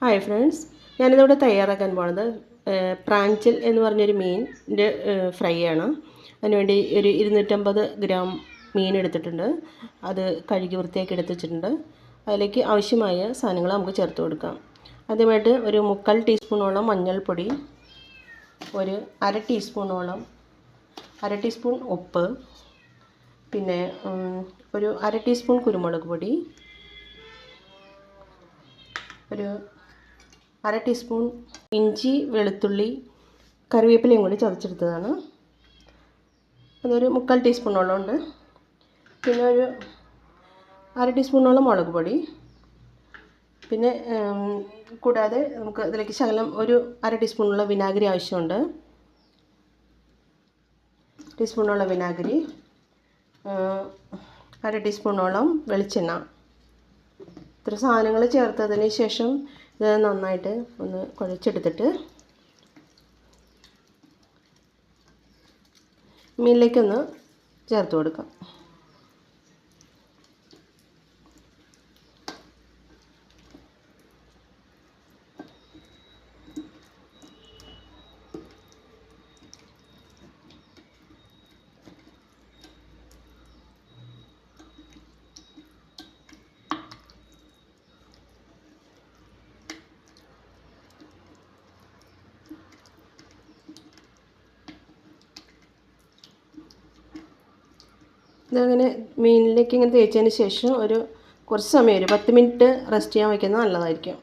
Hi friends, ഞാനിതിവിടെ തയ്യാറാക്കാൻ പോണത് പ്രാഞ്ചൽ എന്ന് പറഞ്ഞൊരു മീനിൻ്റെ ഫ്രൈ ആണ്. അതിനുവേണ്ടി ഒരു 250 ഗ്രാം മീൻ എടുത്തിട്ടുണ്ട്. അത് കഴുകി വൃത്തിയാക്കി എടുത്ത് വെച്ചിട്ടുണ്ട്. അതിലേക്ക് ആവശ്യമായ സാധനങ്ങൾ നമുക്ക് ചേർത്ത് കൊടുക്കാം. ആദ്യമായിട്ട് ഒരു 3/4 ടീസ്പൂണോളം മഞ്ഞൾപ്പൊടി, ഒരു അര ടീസ്പൂൺ ഉപ്പ്, പിന്നെ ഒരു അര ടീസ്പൂൺ കുരുമുളക് പൊടി, ഒരു അര ടീസ്പൂൺ ഇഞ്ചി, വെളുത്തുള്ളി, കറിവേപ്പിലയും കൂടി ചതച്ചെടുത്തതാണ്. അതൊരു 3/4 ടീസ്പൂണോളം ഉണ്ട്. പിന്നെ ഒരു അര ടീസ്പൂണോളം മുളക് പൊടി. പിന്നെ കൂടാതെ നമുക്ക് അതിലേക്ക് ശകലം ഒരു അര ടീസ്പൂണോളം വിനാഗിരി ആവശ്യമുണ്ട്. വിനാഗിരി, അര ടീസ്പൂണോളം വെളിച്ചെണ്ണ. ഇത്ര സാധനങ്ങൾ ചേർത്തതിന് ശേഷം ഇത് നന്നായിട്ട് ഒന്ന് കുഴച്ചെടുത്തിട്ട് മീനിലേക്കൊന്ന് ചേർത്ത് കൊടുക്കാം. ഇതങ്ങനെ മീനിലേക്ക് ഇങ്ങനെ തേച്ചതിന് ശേഷം കുറച്ച് സമയം ഒരു 10 മിനിറ്റ് റെസ്റ്റ് ചെയ്യാൻ വയ്ക്കുന്നത് നല്ലതായിരിക്കും.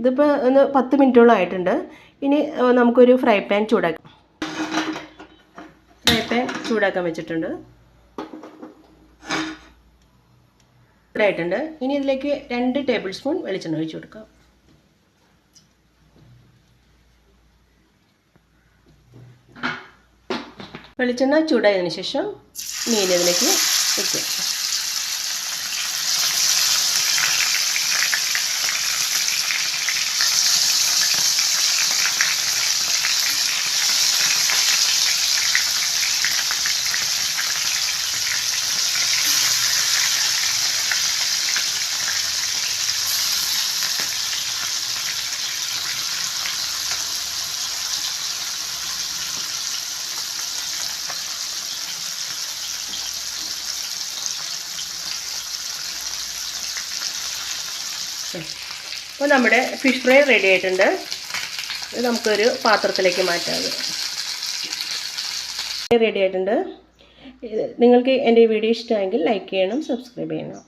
ഇതിപ്പോൾ 10 മിനിറ്റോളം ആയിട്ടുണ്ട്. ഇനി നമുക്കൊരു ഫ്രൈ പാൻ ചൂടാക്കാൻ വെച്ചിട്ടുണ്ട്. ആയിട്ടുണ്ട്. ഇനി ഇതിലേക്ക് 2 ടേബിൾ സ്പൂൺ വെളിച്ചെണ്ണ ഒഴിച്ച് കൊടുക്കാം. വെളിച്ചെണ്ണ ചൂടായതിനു ശേഷം മീൻ ഇതിലേക്ക് വയ്ക്കുക. അപ്പോൾ നമ്മുടെ ഫിഷ് ഫ്രൈ റെഡി ആയിട്ടുണ്ട്. ഇത് നമുക്കൊരു പാത്രത്തിലേക്ക് മാറ്റാം. റെഡി ആയിട്ടുണ്ട്. നിങ്ങൾക്ക് എൻ്റെ വീഡിയോ ഇഷ്ടമായെങ്കിൽ ലൈക്ക് ചെയ്യണം, സബ്സ്ക്രൈബ് ചെയ്യണം.